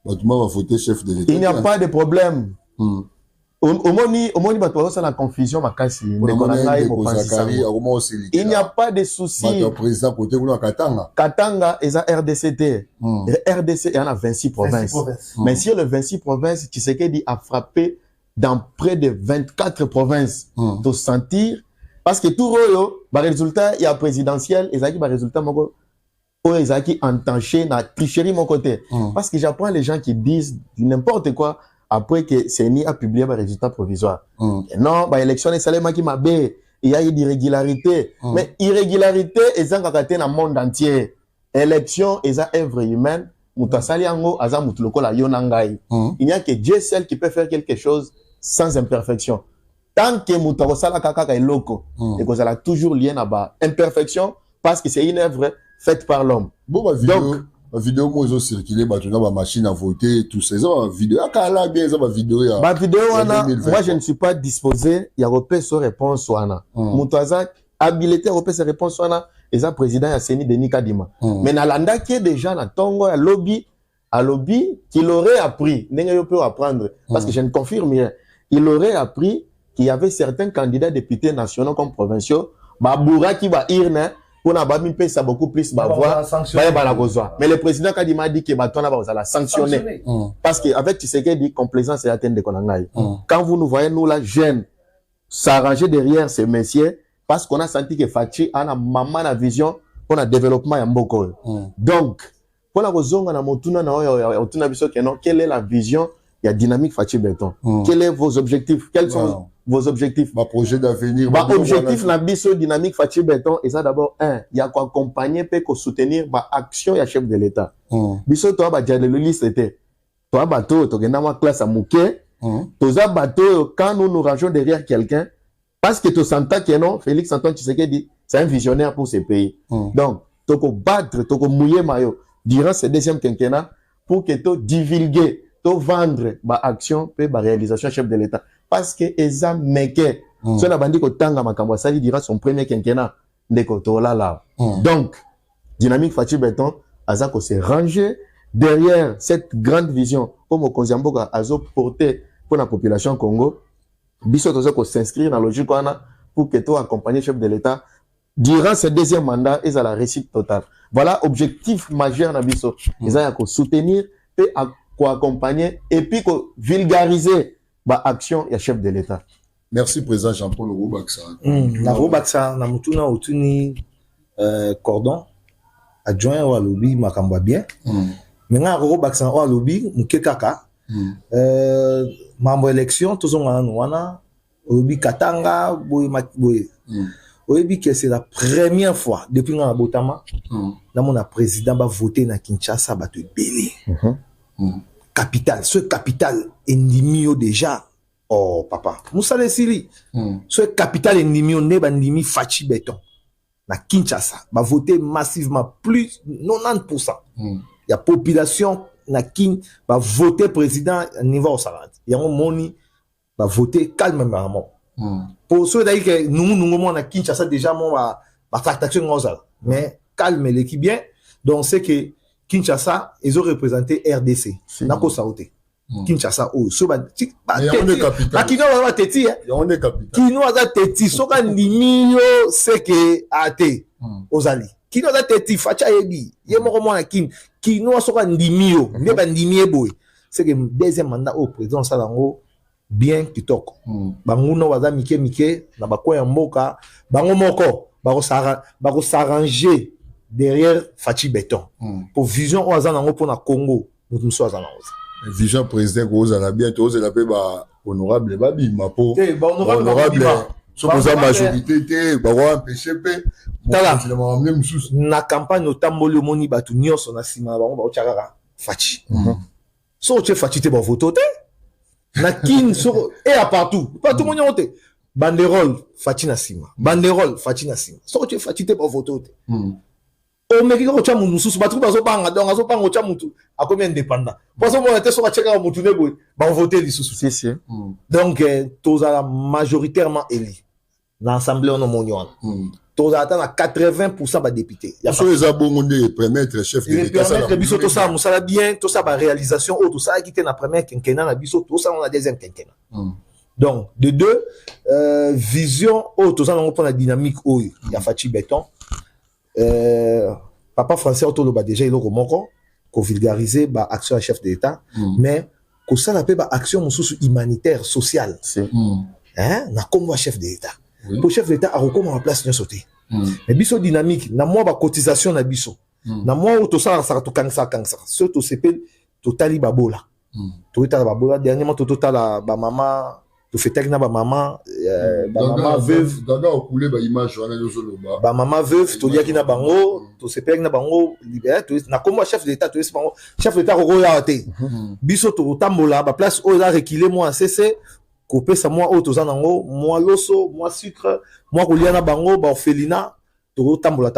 Batuma va voter chef de l'État. Il n'y a pas de problème. Au moni, ça la confusion, ma casse. Il n'y a pas de souci. Katanga est à RDCT. RDC est à 26 provinces. Mais sur les 26 provinces, Tshisekedi a frappé dans près de 24 provinces. De sentir, parce que tout le résultat, il y a présidentiel, et ça qui résultat, qui entaché na tricherie mon côté. Parce que j'apprends les gens qui disent n'importe quoi après que CENI a publié un résultat provisoire. Non, l'élection est salée qui m'a bé. Il y a eu d'irrégularité. Mais irrégularité est dans le monde entier. Élection est une œuvre humaine. Il n'y a que Dieu seul qui peut faire quelque chose sans imperfection. Tant que Moutawasala Kaka est loco, et que ça a toujours lié à imperfection, parce que c'est une œuvre faite par l'homme. Bon, ma vidéo, moi, ils ont circulé, ma machine à voter, tout ça, ma vidéo, ma vidéo, moi, je ne suis pas disposé, il y a repéré sa réponse, Moutaza, habilité à repérer sa réponse, et ça, président, il a saigné Denis Kadima. Mais dans l'anda qui est déjà dans Tongo, à lobby, qu'il aurait appris, n'est-ce pas apprendre, parce que je ne confirme rien, il aurait appris qu'il y avait certains candidats députés nationaux comme provinciaux, Baboura qui va irne, pour n'a pas mis ça beaucoup plus, voix, mais le président Kadima dit que Batona va la sanctionner. Parce qu'avec Tshisekedi, complaisance et atteinte de Konangaï. Quand vous nous voyez, nous, la jeune, s'arranger derrière ces messieurs, parce qu'on a senti que Fachi a la maman la vision pour le développement à Mboko. Donc, pour la raison, quelle est la vision? Il y a dynamique Fachi Béton. Quels sont vos objectifs? Quels sont vos objectifs? Ma projet d'avenir. Ma objectif, la biso dynamique Fachi Béton, et ça d'abord, il y a quoi accompagner, peut soutenir, ma action, il y a chef de l'État. Biso, toi, bah, le liste était. Toi, bateau, tu as ma classe à Mouké. Toi, bateau, quand nous nous rangeons derrière quelqu'un, parce que tu sens que non, Félix Antoine Tshisekedi, c'est un visionnaire pour ce pays. Donc, tu peux battre, tu peux mouiller maillot durant ce deuxième quinquennat pour que tu divulgues, tu vendre ma action, ma réalisation chef de l'État. Parce que Eza Meke, si on a bandit que Tanga Makambasali dira son premier quinquennat, là. Donc, dynamique Fachi Béton, Azako s'est rangé derrière cette grande vision, comme au Konziamboka, Azo porté pour la population Congo. Biso Tozako s'inscrire dans la logique pour que tu accompagnes le chef de l'État durant ce deuxième mandat et à la réussite totale. Voilà objectif majeur dans Biso. Ils ont soutenir et accompagner et puis vulgariser l'action et chef de l'État. Merci président Jean-Paul Roubaksa. La Roubaksa na mutuna otuni cordon adjoint au lobby makamba bien. Maintenant Roubaksa au lobby mukekaka. Mambo élection tozonga wana lobby Katanga boy. Oui, que c'est la première fois depuis que Botama, mon président va voter dans Kinshasa, va te bélir. Capital, ce capital ennemi déjà. Oh papa, Moussa Sili, ce capital ennemi on est bandimi Fachi Béton. Na Kinshasa, va voter massivement plus 90%. Il y a population na Kin va voter président niveau au Salade. Il y a un moni va voter calmement. Pour ceux d'ailleurs que nous on a Kinshasa déjà mon va tractation mais calme l'équipe bien. Donc c'est que Kinshasa ils ont représenté RDC na ko sauté Kinshasa oh so ba kino wa teti kino wa teti so ka ndimio c'est que até ozali kino wa teti facha yebi ye moko mona kino so ka ndimio ne ba ndimie boy c'est que deuxième mandat au président Salango bien kitoko banguno waza mike na bakoya mboka bango moko bako s'arranger derrière Fachi Béton pour vision waza nango pour na Congo nous sommes en vision président ko za bien to za pe ba honorable babi mapo honorable supposé majorité te ba wa empêcher pe na campagne otamboli moni batu nyonso na sima bango ba ochakaka Fachi so tu Fachi te ba voter na kin so et à partout mon yonte banderole Fachi na sima banderole Fachi na sima so tu Fachi te ba voter o meki ko cha mususu batu bazo banga donc azo banga cha mutu a combien indépendant parce que moi était so ba cheka mutu ne boy ba voter lisusu si donc tous la majoritairement élu l'assemblée on monyo tu attends à 80% de députés. Il y a les abonnés permettre chef de l'État. Permettre biso tout ça, ça bien, tout ça, réalisation, tout ça, qui était la première quinquennat, la biso, tout ça, on a deuxième quinquennat. Donc, de deux, vision, tout ça, on prend la dynamique, il y a Fachi Béton. Papa français, déjà, il a qu'on vulgarise, action à chef de l'État, mais que ça, la paix, action humanitaire, sociale. Hein? Na comme chef de l'État. Pour chef de l'État, a recommandé la place, sauté. Mais biso dynamique, na moi, cotisation, na biso. Na moi, tout ça, ça, tout ça. Surtout, c'est totali babola. Totali babola. Dernièrement, total, maman, tu fais tellement maman, maman veuve. Maman veuve, tu dis qu'il na bango, tu sais pas qu'il na bango, na comme chef de l'État, tu sais bango, chef de l'État, royauté. Biso, tu tambola, ba place, oh, là, reculer, moi, c'est, couper ça, moi, oh, tu en haut, moi, l'osso, moi, sucre, moi, kouliana bango, ba, orphelinat, tu tambola.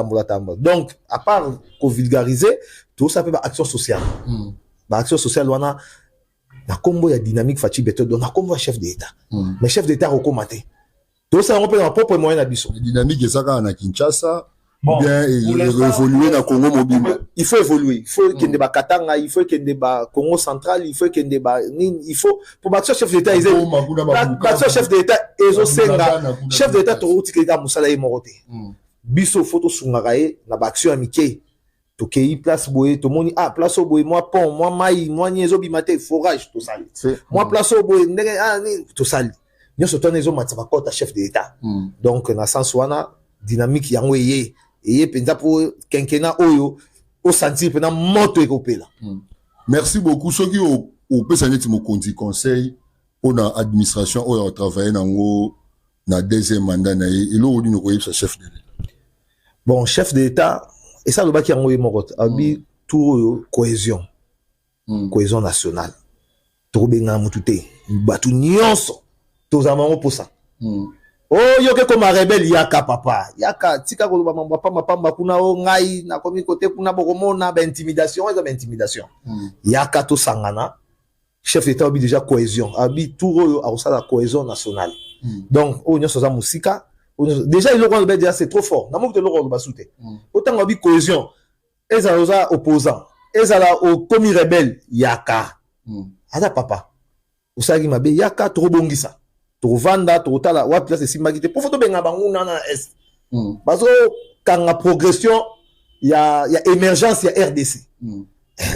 Donc, à part, qu'on vulgariser, tout ça peut être action sociale. Action sociale, on a, na combo ya dynamique Fachi Béton donc na combo chef d'État mais chef d'État recommandé tout ça on peut en propre moyen na biso dynamique ça quand na Kinshasa bien évoluer na Congo mobile il faut évoluer il faut qu'il y ait des Katanga il faut qu'il y ait des Congo central il faut qu'il y ait des il faut pour battre chef d'État battre chef d'État ezo senga chef d'État to utikeka musala ye morote biso photo sungarae na action amike to kei place boye to moni place au boye moi pont moi mai moi nyezo bimate forage to sali moi place au boye ndenge to sali nyoso to nezo matsa kota chef de l'État donc na sens wana dynamique yango eye penza pour quinquennat oyo au sentir pendant moto ekopela merci beaucoup soki au pesa neti mo conseil pour na administration oyo travailler nango na deuxième mandat na et lo odi no koyebisa chef de l'État bon chef de l'État et ça le baki yango yemokota abi tout cohésion nationale to benga mutute batu nyonso to zamango posa oh yoke comme rebelle yaka papa yaka tika ko ba pamba kuna o ngai na komi côté kuna bokomona ba intimidation yaka to sangana chef d'État abi déjà cohésion abi tout a ça la cohésion nationale donc o nyonso za musika déjà il le déjà c'est trop fort na moko de l'euro ba souté autant abi cohésion ezaloza opposant ezala au komi rebelle yaka ada papa usagi mabe yaka trop bongisa to vanda to tala wa place simagité pour photo benga bangu na est bazo kanga progression ya émergence ya RDC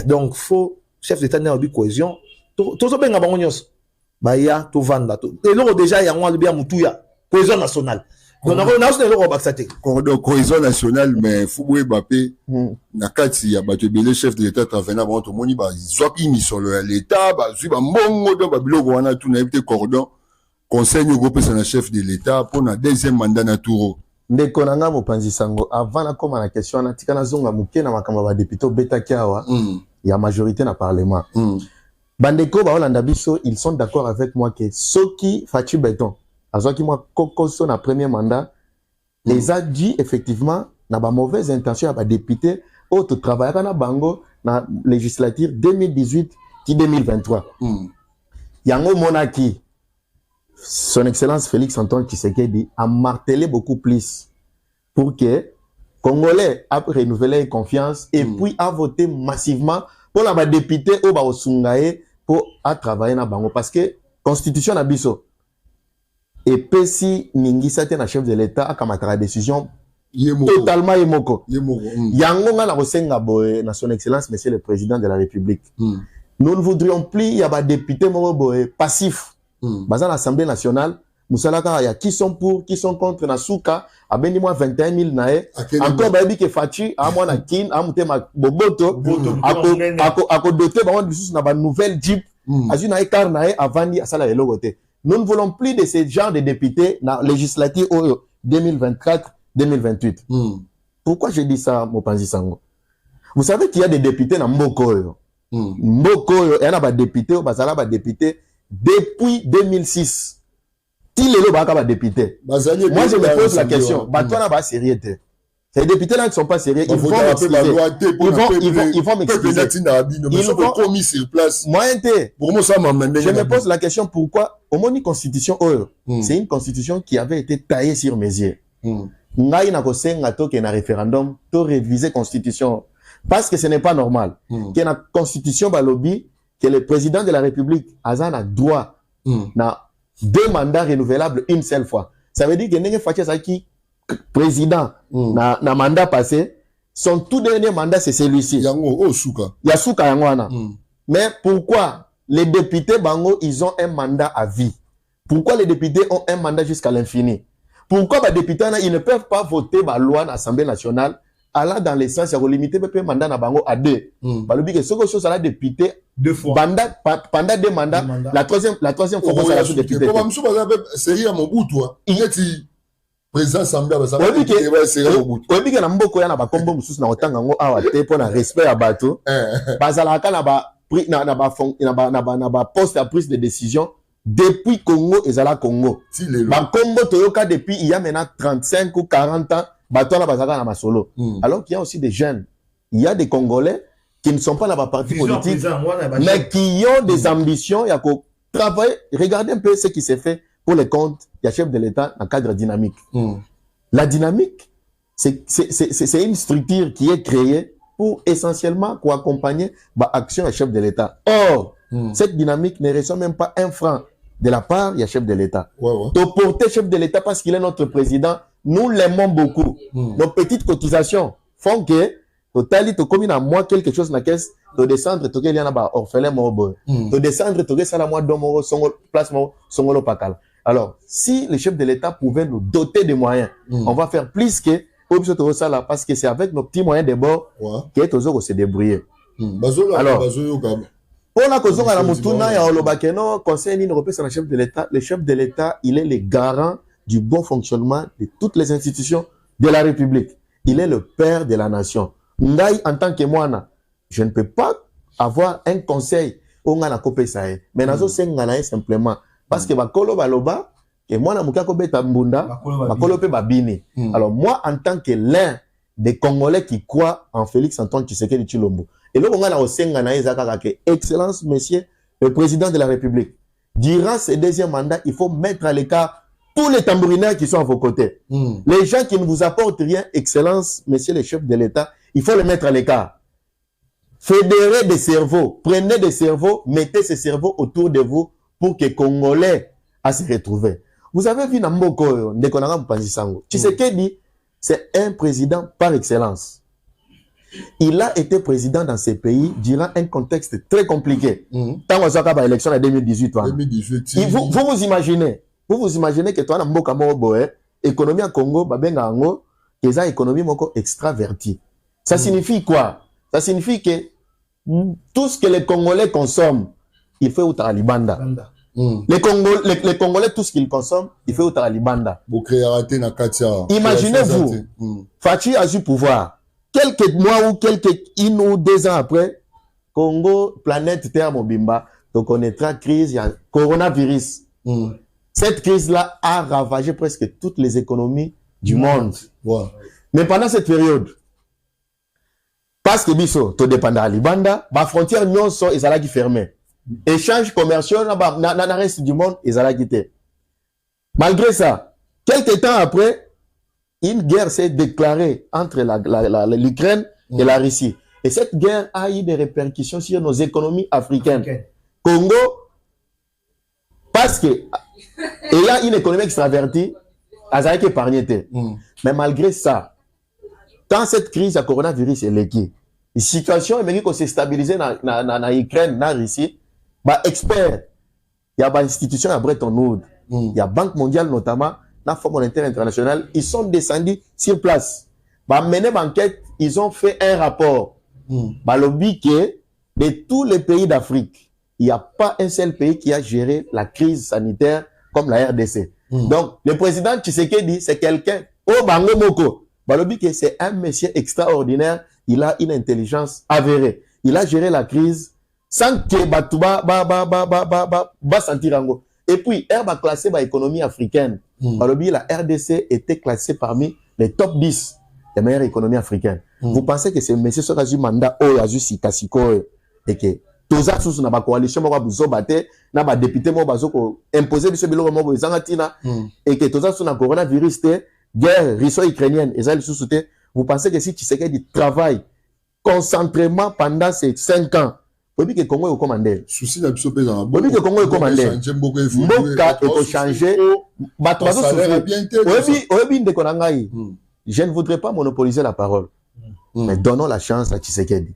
donc faut chef d'état na abi cohésion to benga bangu nyos ba ya to vanda to l'euro déjà ya ngwa bien mutuya cohésion nationale donc cohésion nationale mais Fouboué Bappé na kati ya bato belé chef de l'État travailler avant tout moni ba zoki ni sur l'État ba zui ba mbongo do ba biloko wana tout na éviter cordon conseil groupe c'est na chef de l'État pour na deuxième mandat na touro ndeko nanga mopanzi sango avant na koma na question na tika na zonga muke na makamba ba député beta kiawa ya majorité na parlement bandeko ba Holanda biso ils sont d'accord avec moi que soki Fachi Béton azoki moi kokoso na premier mandat les a dit effectivement na ba mauvaise intention à ba député autre travail na bango na législature 2018 qui 2023 yango monaki son excellence Félix Antoine Tshisekedi a martelé beaucoup plus pour que Congolais a renouvelé confiance et puis a voté massivement pour la député au ba osungae pour à travailler na bango parce que constitution na biso et pesi ningisa te na chef de l'État a kamata la décision totalement yemoko yango nga na kosenga boye na son excellence monsieur le président de la République nous ne voudrions plus il y a ba député moko boye passif dans l'Assemblée nationale musalaka ya qui sont pour qui sont contre na suka abendi moi 21 000 nae encore ba bi ke Fachi a moi na kin a mutema boboto ako doter ba on na ba nouvelle jeep azu na écart nae avandi asala le logote. Nous ne voulons plus de ce genre de députés dans la législature 2024-2028. Pourquoi je dis ça, Mopanzi Sango? Vous savez qu'il y a des députés dans Mboko. Mboko, il y a des députés, des députés depuis 2006. Qui est le député? Moi, je me pose la question. Toi, pas sérieux. Ces députés-là ne sont pas sérieux. Ils vont m'excuser. Ils vont m'excuser. Je me pose la question pourquoi au moins une constitution c'est une constitution qui avait été taillée sur mes yeux. ngai na kosenga to ke na référendum to réviser constitution parce que ce n'est pas normal que na constitution balobi que le président de la République a droit na 2 mandats renouvelables une seule fois. Ça veut dire que ndenge Fachi Azaki président na mandat passé, son tout dernier mandat c'est celui-ci. Yango Osuka. Yasuka yango wana. Mais pourquoi les députés bango ils ont un mandat à vie? Pourquoi les députés ont un mandat jusqu'à l'infini? Pourquoi les députés ils ne peuvent pas voter la loi à l'Assemblée nationale allant dans le sens de limiter le mandat na bango à 2. Balobi que ce que chose la député 2 fois pendant 2 mandats, la troisième fois qu'on sera député. Comme monsieur c'est à Mobutu. Il est président Assemblée ça va oui que na mboko ya na ba kombo mususu na otanga ngo awa te pour na respect ya bato. Bazala ka na ba poste à prise de décision depuis Congo et Zala Congo. Ba kombo toyoka depuis il y a maintenant 35 ou 40 ans. Bato na bazaka na masolo. Alors qu'il y a aussi des jeunes, il y a des Congolais qui ne sont pas dans la partie politique, mais qui ont des ambitions, il y a qu'au travailler. Regardez un peu ce qui s'est fait pour les comptes, il y a chef de l'État dans cadre dynamique. La dynamique, c'est une structure qui est créée pour essentiellement pour accompagner l'action du chef de l'État. Or, cette dynamique ne reçoit même pas 1 franc de la part du chef de l'État. Donc, porter chef de l'État parce qu'il est notre président, nous l'aimons beaucoup. Nos petites cotisations font que, total, tu commis à moi quelque chose dans la caisse, tu descendre, tu y en a orphelin, tu descendre, tu ça la moi d'homme, son place, son pakal. Alors, si le chef de l'État pouvait nous doter de moyens, on va faire plus que, parce que c'est avec nos petits moyens de bord que tu vas se débrouiller. Alors, pour la cause de la Moutouna, il y a le conseil européen sur le chef de l'État. Le chef de l'État, il est le garant du bon fonctionnement de toutes les institutions de la République. Il est le père de la nation. Ngai, en tant que moi, je ne peux pas avoir un conseil où on a copé ça. Mais nazo sengana simplement parce que bakolo baloba que moi na muka ko beta mbunda bakolo pe babini. Alors moi en tant que l'un des Congolais qui croient en Félix Antoine Tshisekedi Tshilombo. Et là on a sengana ezaka que excellence monsieur le président de la République. Durant ce 2e mandat, il faut mettre à l'écart tous les tambourinaires qui sont à vos côtés. Les gens qui ne vous apportent rien, excellence, monsieur le chef de l'État, il faut les mettre à l'écart. Fédérez des cerveaux, prenez des cerveaux, mettez ces cerveaux autour de vous pour que les Congolais à se retrouver. Vous avez vu Namboko, Ndekonanga Mpanzisango. Tshisekedi, c'est un président par excellence. Il a été président dans ces pays durant un contexte très compliqué. Tant qu'on a l'élection en 2018. Vous vous imaginez que toi, na mboka moboe, économie en Congo, babenga ango, que ça économie moko extravertie. Ça signifie quoi? Ça signifie que tout ce que les Congolais consomment, il fait outra libanda. Les Congolais, tout ce qu'ils consomment, il fait outra libanda. Imaginez-vous, Fachi a eu pouvoir. Quelques mois ou 1 ou 2 ans après, Congo, planète Terre Mobimba, donc on connaîtra crise, il y a coronavirus. Cette crise-là a ravagé presque toutes les économies du monde. Mais pendant cette période, parce que biso, tout dépend de la Libanda, les frontières non sont qui fermées. Échanges commerciaux dans le reste du monde, ils allaient quitter. Malgré ça, quelques temps après, une guerre s'est déclarée entre l'Ukraine et la Russie. Et cette guerre a eu des répercussions sur nos économies africaines. Congo, parce que il y a une économie extravertie, elle a été épargnée. Mais malgré ça, quand cette crise de coronavirus est l'équipe, la situation est s'est stabilisée dans l'Ukraine, dans la Russie, bah expert, il y a des institutions à Bretton Woods, il y a Banque mondiale notamment, la Fonds monétaire international, ils sont descendus sur place. Bah mener l'enquête, ils ont fait un rapport. Bah lobby que de tous les pays d'Afrique, il n'y a pas un seul pays qui a géré la crise sanitaire comme la RDC. Donc, le président Tshisekedi, c'est quelqu'un, oh bango moko, bah lobby que c'est un monsieur extraordinaire, il a une intelligence avérée. Il a géré la crise sans que Batouba va sentir ango. Et puis, elle va classer l'économie africaine. La RDC était classée parmi les top 10 des meilleures économies africaines. Vous pensez que c'est monsieur qui a eu mandat et que tous les sous na coalition na ba député mo bazo ko imposer biso biloko mo et que tous les sous na coronavirus guerre russo-ukrainienne, et ça, vous pensez que si Tshisekedi travaille concentrément pendant ces 5 ans, vous dites que le Congo est commandé. Souci d'un peu dans vous dites que le Congo est commandé. Mboka est changé. Je ne voudrais pas monopoliser la parole, mais donnons la chance à Tshisekedi.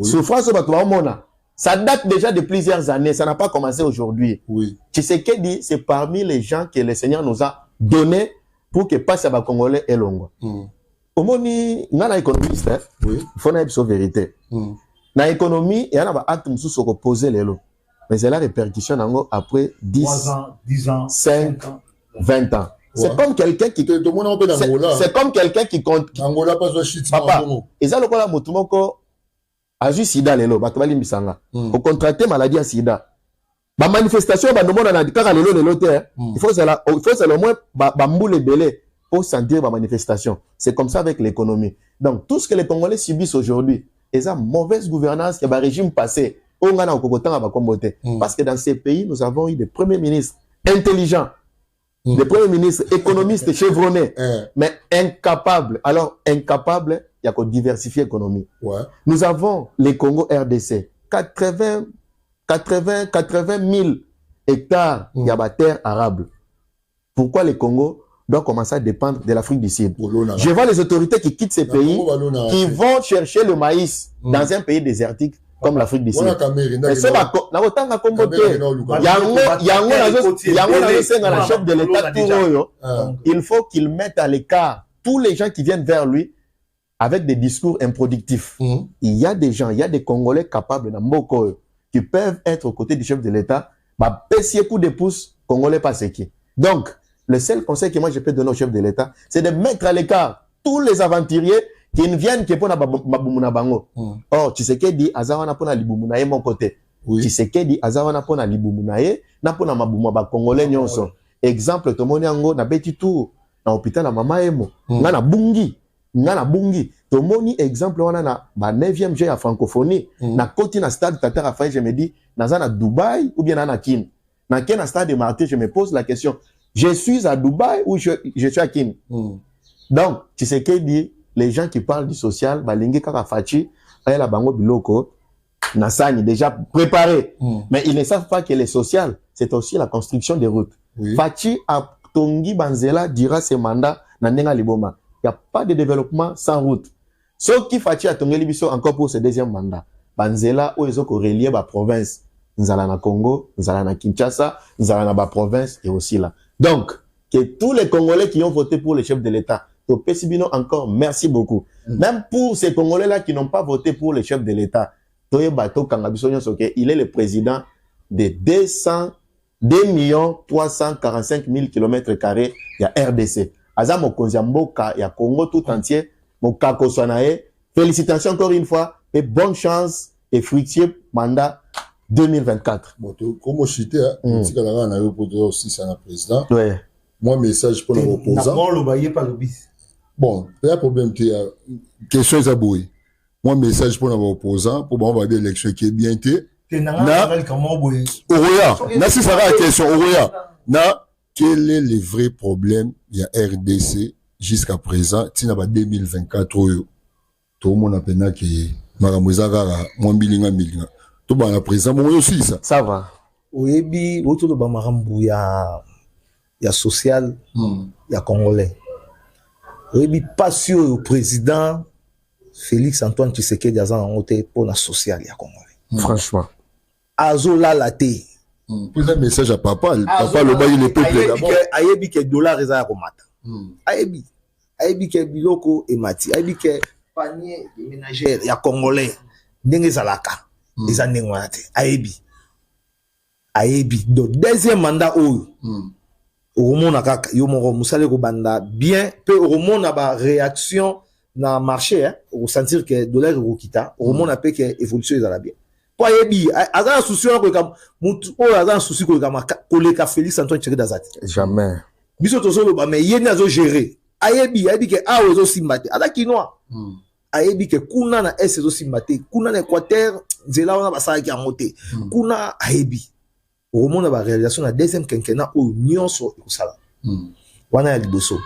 Souffrance, ça date déjà de plusieurs années, ça n'a pas commencé aujourd'hui. Oui. Tshisekedi, c'est parmi les gens que le Seigneur nous a donné pour que passe à Congolais et Longo. Au moment où on économiste, il faut une vérité. Dans l'économie, il y a un acte qui se reposer les lots. Mais c'est la répercussion après 10 ans, 5 ans, 20 ans. C'est comme quelqu'un qui. C'est comme quelqu'un qui compte. Papa, et ça, le quoi, motumoko, a juste sida les lots, batobali misanga. Au contracter maladie à sida. La manifestation, il faut au moins bamboule belé pour sentir la manifestation. C'est comme ça avec l'économie. Donc, tout ce que les Congolais subissent aujourd'hui, et ça, mauvaise gouvernance, il y a un régime passé. Parce que dans ces pays, nous avons eu des premiers ministres intelligents, des premiers ministres économistes chevronnés, mais incapables. Alors, incapables, il y a qu'à diversifier l'économie. Nous avons les Congo RDC, 80 000 hectares, il y a des terres arables. Pourquoi le Congo doit commencer à dépendre de l'Afrique du Sud? Je vois les autorités qui quittent ces pays, qui vont chercher le maïs dans un pays désertique comme l'Afrique du Sud. Il faut qu'il mette à l'écart tous les gens qui viennent vers lui avec des discours improductifs. Il y a des gens, il y a des Congolais capables dans Mboko qui peuvent être aux côtés du chef de l'État, pèser coup de pouce, Congolais pas ce qui. Donc, le seul conseil que moi je peux donner au chef de l'État, c'est de mettre à l'écart tous les aventuriers qui ne viennent que pour na bango. Or, Tshisekedi azawana pour na libumuna mon côté. Tshisekedi azawana pour na libumuna na pour na mabuma ba Congolais nyonso. Exemple, tomoni yango na beti tour na hôpital na mama emo. Ngana bungi. Tomoni exemple wana na ba 9e G à francophonie. Na koti na stade Tata Raphaël, je me dis, naza na Dubaï ou bien na Kin. Na ken na stade de Martyrs, je me pose la question. Je suis à Dubaï ou je suis à Kin. Donc, Tshisekedi, les gens qui parlent du social, balingi kaka fachi, ayela bango biloko, nasani déjà préparé. Mais ils ne savent pas que le social, c'est aussi la construction des routes. Fachi a tongi banzela dira ses mandats na nenga liboma. Il n'y a pas de développement sans route. Sauf qui Fachi a tongi libiso encore pour ce deuxième mandat. Banzela ou ils ont relié ba province. Nzala na Congo, nzala na Kinshasa, nzala na ba province et aussi là. Donc, que tous les Congolais qui ont voté pour le chef de l'État, Pesibino encore, merci beaucoup. Même pour ces Congolais-là qui n'ont pas voté pour le chef de l'État, il est le président de 2 345 000 km², il y a RDC. Azam Okonziamboka, il y a Congo tout entier, Mokako Swanae. Félicitations encore une fois, et bonne chance et fructueux mandat 2024. Bon, comme je suis aussi, c'est un président. Moi, message pour les opposants. Bon, il y a un problème. Question est abouée. Moi, message pour les opposants, pour avoir des élections qui est bien été. Si ça va la question, quel est le vrai problème? Il y a RDC jusqu'à présent, il y a 2024, tout le monde a peine qui Maramouizara, moins bilinga. Tout le monde a présent, moi aussi ça. Ça va. Oui, autour de Bamarambu, il y a social, il y a Congolais. Oui, pas sûr le président Félix Antoine Tshisekedi a en pour la social, il y a Congolais. Franchement. Azola Laté. Pour un message à papa, papa le bail le peuple d'abord. Ayebi que dollar est à Romata. Ayebi que biloko et mati. Ayebi que panier de ménagère, il y a Congolais. Ndenge zalaka. Ils en ont Ayebi. Donc, deuxième mandat, au monde a yomoro musale ko banda bien peu au monde a ba réaction na marché au sentir que dollar est kita au monde a peu que évolution est bien. Pour Ayebi, azan souci ko kam mutu o azan souci ko kam koleka Félix Antoine Tshisekedi dazati. Jamais. Biso to solo ba mais yena zo gérer. Ayebi que a ozo simbate. Ada kinwa. Ayebi que kuna na est zo simbate. Kuna na Équateur, zela ona basala ki amote. Kuna Ayebi. Au monde a réalisation la deuxième quinquennat où nyonso ekosala. Wana ya liboso.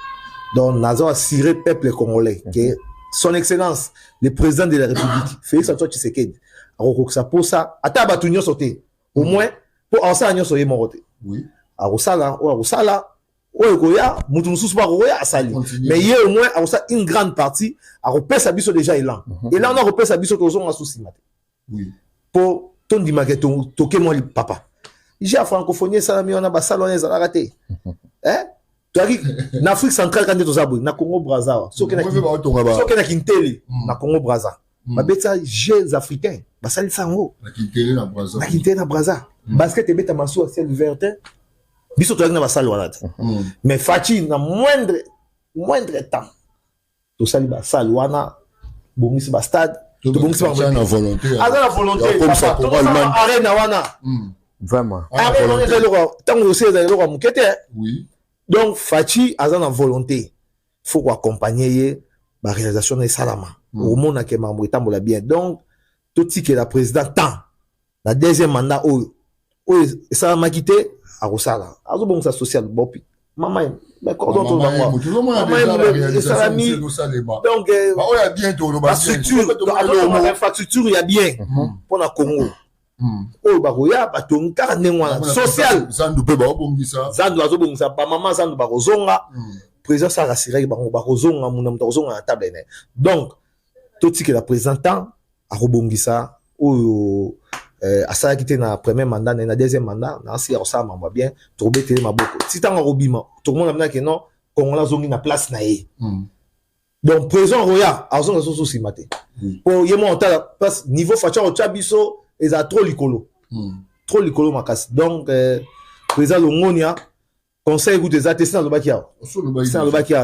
Donc, Nazo a assuré le peuple congolais, que son excellence, le président de la République, Félix Antoine Tshisekedi, a pour ça, à tabatunyo sauté. Au moins, pour en ça, soyez moroté. Oui. À Rosala, Oya, Moutounous Baroya, à Sali. Mais il y a au moins, une grande partie, à repère sa biso déjà élan. Et là, on a repère sa biso aux gens à souci. Oui. Pour ton dimanche, toqué moi, papa. J'ai à francophonie, ça, on a bas salonné, ça a raté. Hein? Tu arrives, en Afrique centrale, quand tu es au na Congo Brazza, ce qui est na Kintele, na Congo Brazza. Ma bête, ça, jeunes africains, bah, ça, ils sont na Kintele na Brazza. Na Kintele na Brazza. Basket, tu bête à Massou, à ciel vert, biso to na basalo wana mais Fachi na moindre temps to sali basalo wana bongisi ba stade to bongisi ba na volonté na volonté papa to na arena wana vraiment arena de loko tango aussi de loko mukete oui donc Fachi na volonté faut ko accompagner ba réalisation de salama au mona ke mambo etambola bien donc to tike la président temps la deuxième mandat o ça m'a quitté à Rosala. Alors bon ça social bopi. Maman, mais cordon tout dans moi. Donc il bientôt l'infrastructure il y a bien pour la Congo. Oh baroya baton karne social. Zandu pe ba obongisa. Zandu azobongisa pa maman zandu ba kozonga. Président ça rassurer ba kozonga muna mtozonga na table ne. Donc tout ce que la présentant a rebongisa o à ça qui était na premier mandat na deuxième mandat na si ça m'a bien trouver télé maboko si tant robima tout le monde amena que non Congo zongi na place na e donc président roya azonga so si maté pour yemo on ta place niveau facha o chabiso et a trop likolo makasi donc président longonia conseil goût des attestats le bakia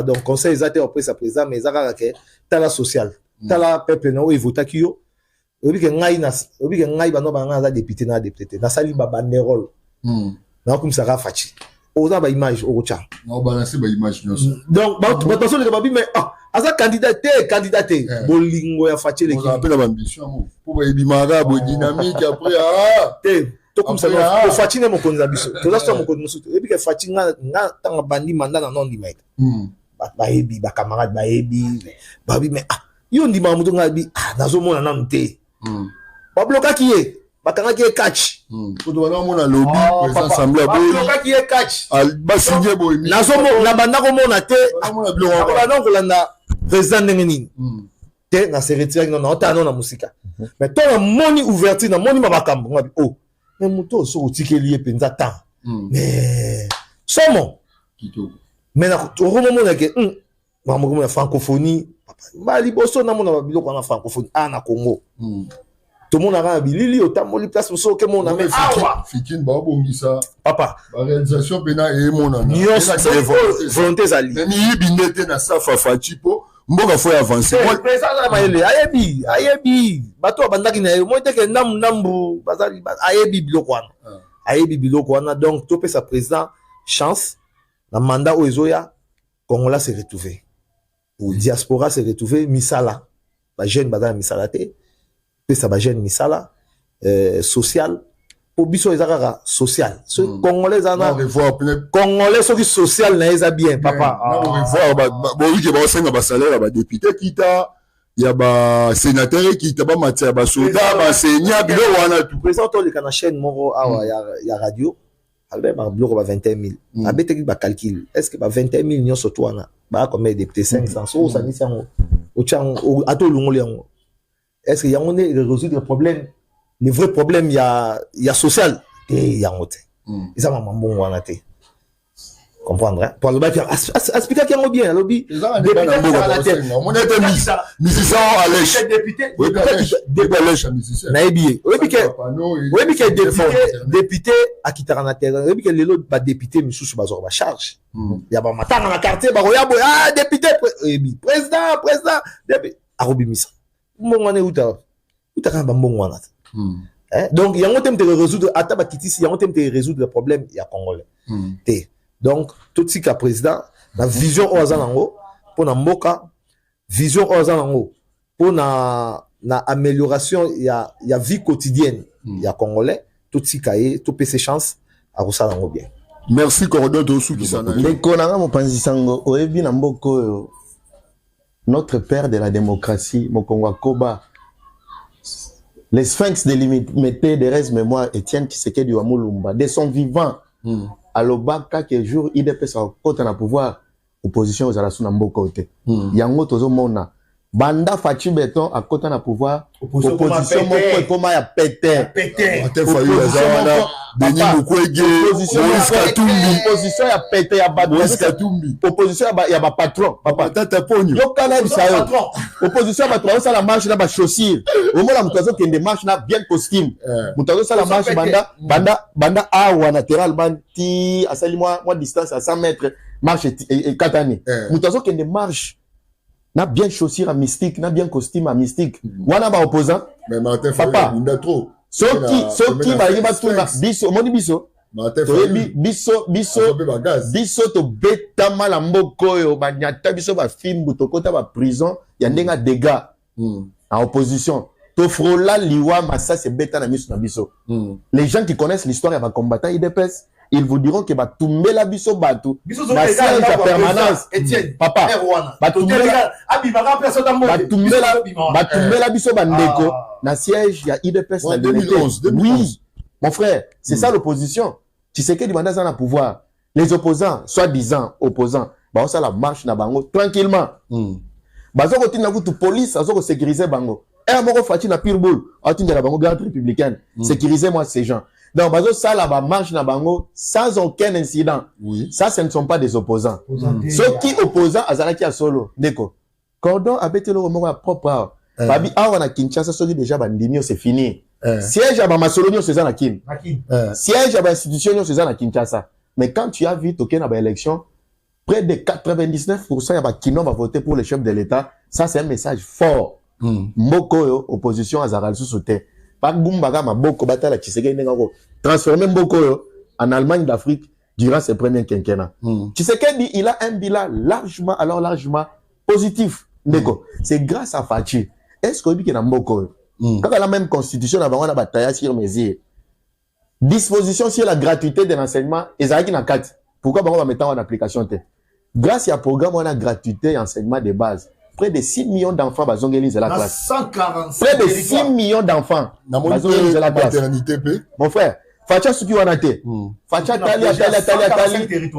donc conseil exaté auprès sa président mais zaka ke tala social tala peuple na o votaki yo obi ke ngai bano banga za député na sali ba banderole na comme ça ra fachi oza ba image o cha na balancer ba image nyonso donc ba personne ke babi mais aza candidat bolingo ya fachi l'équipe on appelle l'ambition pour ba ebimara bo dynamique après to comme ça o fachi ne mo konza biso to la so mo konza biso obi ke fachi nga tanga bandi mandat na non limite ba ebi ba camarade ba ebi babi mais yo ndima mutu ngabi nazo mona na nte babloka kiye bakanga kiye catch kuto wana mona lobby président assemblée boy babloka kiye catch ba signé boy nazo mona banda ko mona te na kolanda président ndengeni te na se retire non na non na musika mais to na moni ouverture na moni mabakambo ngabi mais muto so otikeli ye penza temps mais somo kitoko mais na to mona ke mamogo na francophonie ba liboso na mona biloko na francophonie na Congo tout le monde a bilili otamoli place so ke mona mais fikin ba bongisa papa ba réalisation pena e mona volonté zali ni bindete na safa fachipo mboka faut avancer moi président na maele ayebi bato bandaki na mo teke nambu bazali ayebi biloko wana donc to pe sa président chance na mandat o ezoya Congola s'est retrouvé diaspora s'est retrouvé misala ba jeune bazala misala te pe sa ba jeune misala social pour biso ezaka social so congolais ana congolais so qui social na eza bien papa on revoir ba oui que ba senga ba salaire ba député kita ya ba sénateur kita ba matia ba soldat ba seigneur bilo wana tout président to le kana chaîne moko awa ya radio albert ba bloko ba 21000 abete ki ba calcul est-ce que ba 21000 nyonso to wana ba combien de députés 500 so ça ni siango o chang ato lungoli yango est-ce que yango ne résoudre le problème le vrai problème il y a social et yango te ça mama mbongo wana te comprendre pour le bac expliquer qu'il bien lobby député musicien à l'éche député na ebié oui que député à kitara na terrain oui que lelo ba député misusu bazor ba charge ya ba matanga na quartier ba roya boy député président député arobi misa mbongo ne uta kan ba mbongo wana donc yango tem te résoudre ataba kitisi yango tem te résoudre le problème ya congolais te donc tout ce qu'a président la vision aux anango pour na mboka vision aux anango pour na amélioration ya vie quotidienne ya congolais tout ce qu'a tout ses chances à ça nango bien Merci Cordon Tosu qui s'en a. ndeko nanga mopanzi sango oyebi na mboka oyo notre père de la démocratie Mokongo Koba les sphinx délimité de reste mémoire Étienne Tshisekedi wa Mulumba de son vivant alobaka que jour IDPS akota na pouvoir opposition aux alasu na mboka ote yango tozomona banda Fachi Beton akota na pouvoir opposition moko ekoma ya pété Denis Mukwege, Moïse Katumbi, opposition ya pété ya bato Moïse Katumbi, opposition ya ba patron papa Tata Pogno, yokana bisayo opposition ya bato la marche na ba chaussure omona mutazo kende marche na bien costume mutazo sala marche banda awa latéral banti asali moi distance à 100 mètres marche katani mutazo kende marche na bien chaussure à mystique na bien costume à mystique wana ba opposant mais Martin papa Fayou trop soki balingi batuna biso omoni biso toyebi biso tobetama na mboka oyo banyata biso bafimbu tokota baprison ya ndenge ya dégâts en opposition tofrola liwa masasi ebeta na miso na biso les gens qui connaissent l'histoire ya bacombattants IDPS ils vous diront que batumbela biso bato basiège ya permanence papa batumbela biso bandeko na siège ya IDPS en 2011 oui mon frère c'est ça l'opposition Tshisekedi banda za na pouvoir les opposants soi-disant opposants ba ça la marche na bango tranquillement bazo ko tina kutu police azo ko sécuriser bango moko Fachi na Pirboul atinda la bango garde républicaine sécuriser moi ces gens. Donc, bazo ça là bas marche na bango sans aucun incident. Oui. Ça, ce ne sont pas des opposants. Ceux qui opposants azalaki a solo. Deko. Cordon a bêté le roman propre. Babi awa na Kinshasa soki déjà bandimio c'est fini. Siège à Masolonio c'est ça na Kin. Siège à institution c'est ça na Kinshasa. Mais quand tu as vu token à élection, près de 99% ya ba Kino va voter pour le chef de l'État. Ça c'est un message fort. Mboko opposition azalaki sous soutien. Pas Gumbaga Maboko Batala Tshisekedi Nengo transformer Mboko en Allemagne d'Afrique durant ses premiers quinquennats. Tshisekedi il a un bilan largement positif. C'est grâce à Fachi. Est-ce que vous avez Mboko quand la même constitution a vraiment bataille sur mesure disposition sur la gratuité de l'enseignement ezalaki na kati. Pourquoi on va mettre en application grâce à programme on a gratuité et enseignement de base. Près de 6 millions d'enfants bazongeli de la classe. Près de 6 millions d'enfants bazongeli de la classe. Mon frère, Facha Suki Wanate. Facha Tali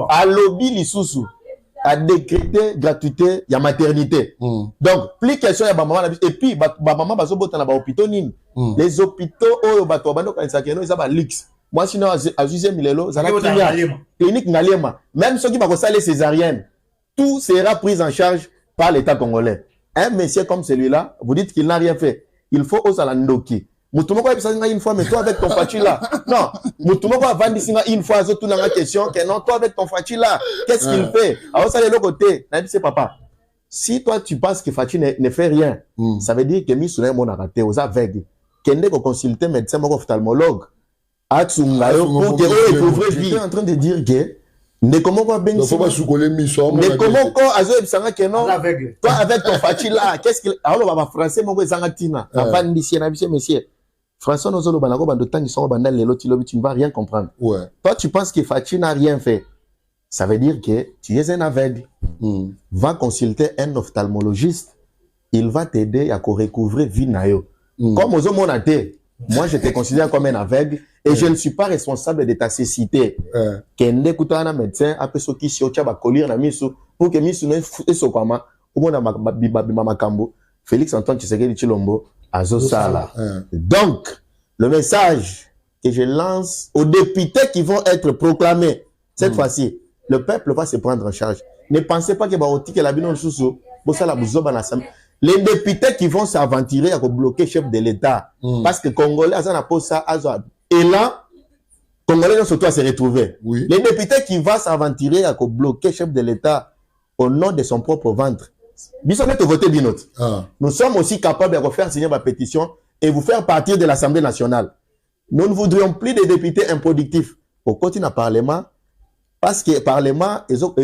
a lobby lisusu a décrété gratuité ya maternité. Donc, plus question ya ba maman et puis ba maman bazobota na ba hôpitaux nini. Les hôpitaux oyo bato bando kanisa keno isa ba luxe. Moi sinon à juger milelo za la clinique Ngalema. Même ceux qui ba ko saler césarienne, tout sera pris en charge par l'État congolais. Un monsieur comme celui-là, vous dites qu'il n'a rien fait. Il faut aux alandoki. Moutoumoko a une fois, mais toi avec ton Fachi là. Non. Moutoumoko a vendu une fois, tout dans la question, que non, toi avec ton Fachi là, qu'est-ce qu'il fait? Alors ça, de l'autre côté, c'est papa. Si toi tu penses que Fachi ne fait rien, ça veut dire que Missoula mon a raté aux aveugles. Kende ko consulter médecin, mon ophtalmologue. Atsungayo, pour que eux découvrir vie. Je suis en train de dire que ne comment quoi ben faut pas soucoler miso ne comment quoi azo ebisanga que non toi avec ton Fachi là qu'est-ce qu'il alors va français mon ezanga tina avant d'ici na bise monsieur français nous zolo banako bando tangi sont bandal lelo tilobi tu ne vas rien comprendre toi tu penses que Fachi n'a rien fait ça veut dire que tu es un aveugle va consulter un ophtalmologiste il va t'aider à recouvrir vie nayo comme ozo monate moi je te considère comme un aveugle et je ne suis pas responsable de ta cécité. Kende kutana médecin après ce qui s'y va coller na misu pour que misu ne so kwama omona makambo Félix Antoine Tshisekedi Tshilombo azo sala. Donc le message que je lance aux députés qui vont être proclamés cette fois-ci, le peuple va se prendre en charge. Ne pensez pas que baotike la bino susu bo sala buzoba na sam. Les députés qui vont s'aventurer à bloquer le chef de l'État parce que Congolais azana posa azo et là, Congolais surtout à se retrouver. Les députés qui vont s'aventurer à bloquer le chef de l'État au nom de son propre ventre. Nous sommes aussi capables de faire signer ma pétition et vous faire partir de l'Assemblée nationale. Nous ne voudrions plus de députés improductifs au côté du Parlement parce que le Parlement ils ont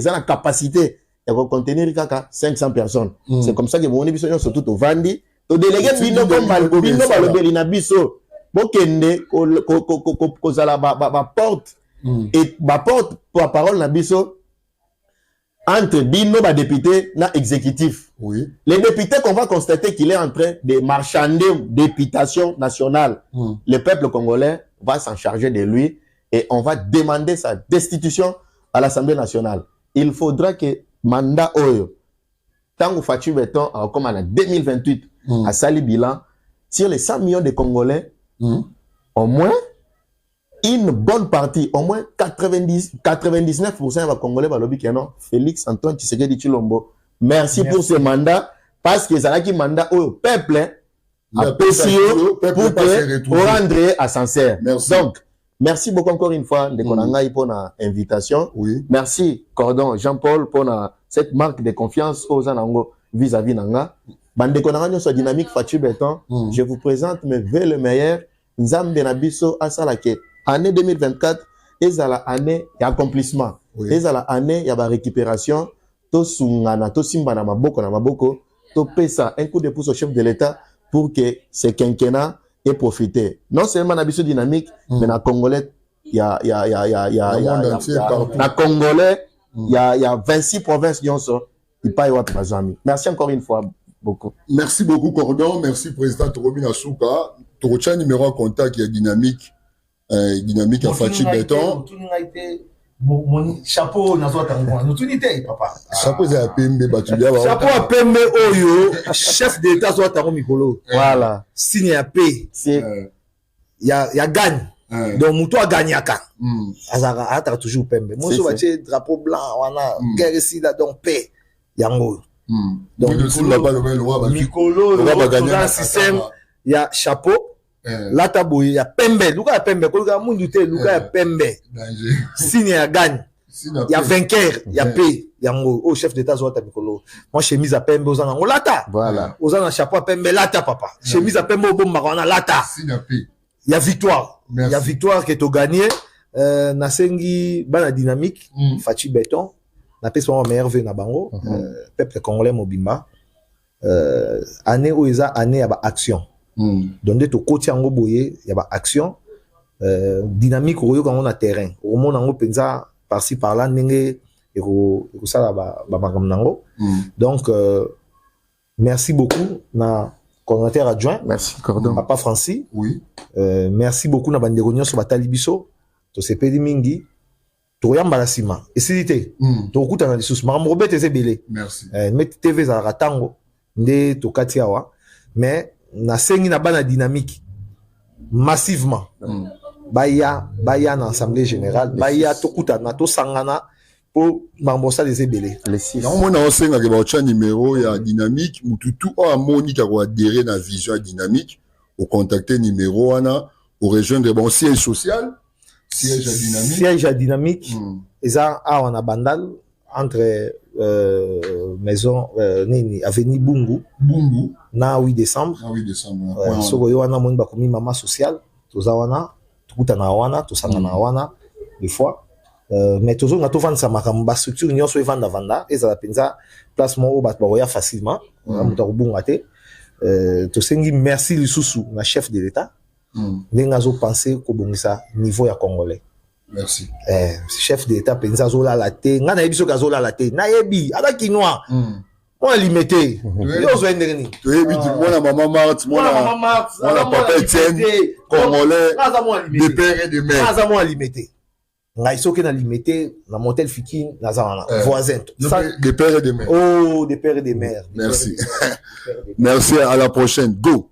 la capacité de contenir 500 personnes. C'est comme ça que vous avez surtout au Vandi. Au délégué Bino comme Balbino Balobelina Bisso. Bokende kozala ba porte et ma porte pour parole na biso entre bino ba député na exécutif. Oui. Les députés qu'on va constater qu'il est en train de marchander députation nationale. Le peuple congolais va s'en charger de lui et on va demander sa destitution à l'Assemblée nationale. Il faudra que mandat oyo tant Fatou Beton comme en 2028 à Sali bilan sur les 100 millions de Congolais, au moins une bonne partie, au moins 99% des Congolais va lobby non Félix Antoine Tshisekedi Tshilombo. Merci pour ce mandat parce que ça qui mandat au peuple a PCO pour rendre à sincère. Donc merci beaucoup encore une fois de Konanga pour l'invitation. Oui. Merci Cordon Jean-Paul pour cette marque de confiance aux Anango vis-à-vis Nanga. Bande Konanga sur dynamique Fatou Beton. Je vous présente mes vœux le meilleur. Nzambe na biso asalake année 2024 ezala année d'accomplissement. Ezala année ya ba récupération. To sungana to simba na maboko to pesa un coup de pouce au chef de l'État pour que ce quinquennat ait profité. Non seulement na biso dynamique mais na Congolais na Congolais il y a 26 provinces qui ont ça. Merci encore une fois beaucoup. Merci beaucoup Cordon, merci président Torobina Souka. Torocha numéro en contact il y a dynamique à Fatou Beton. Mon chapeau na zwa tango no tunité papa chapeau za pembe batulia ba chapeau a pembe oyo chef d'état zwa tango mikolo voilà signe ya paix c'est ya gagne donc muto a gagnaka azaka ata toujours pembe mo so batie drapeau blanc wana guerre ici là donc paix yango donc mikolo ba gagner système ya chapeau lata boye ya pembe luka ya pembe ko luka mundu te luka ya pembe signe ya gagne ya vainqueur ya paix yango au chef d'état zota mikolo moi chemise à pembe ozana ngo lata voilà ozana chapeau à pembe lata papa chemise à pembe obomba wana lata signe ya paix ya victoire ya victoire que to gagner na sengi bana dynamique Fatou Beton na pesa mo meilleur vœu na bango peuple congolais mobimba année oza année ya ba action donc de to côté yango boye ya ba action dynamique oyo quand on a terrain au monde yango penza par-ci par-là ndenge eko sala ba makam nango donc merci beaucoup na coordinateur adjoint merci Cordon papa Francis oui merci beaucoup na bandeko nyonso batali biso to sepeli mingi to yamba la sima esilité to kutana lisusu makambo robete ezebele merci met TV za ratango nde to kati awa mais na sengi na bana dynamique massivement baya na assemblée générale baya to kutana to sangana pour mambosa des ebele les 6 non mona osenga ke ba cha numéro ya dynamique mututu o amoni ka ko adhérer na vision ya dynamique au contacter numéro wana au rejoindre bon siège social siège à dynamique eza a na bandal entre maison nini avenue Bungu na 8 décembre so yo wana moni bakomi mama social toza wana tukutana wana tosangana wana des fois mais toujours na to vendre sa makambo structure nyonso evanda ezala penza placement au bat ba facilement muta kubunga te to sengi merci lisusu na chef de l'état ndenga zo penser ko bongisa niveau ya congolais merci chef de l'état penza zo la te nga na yebiso ka zo la te na yebi ala kinwa on limité yo zo ndeni to yebi mona mama Marthe mona papa Etienne congolais de père et de mère naza mo limité ngai soki na limité na motel fiki naza wana voisin de père et de mère oh de père et de mère merci merci à la prochaine go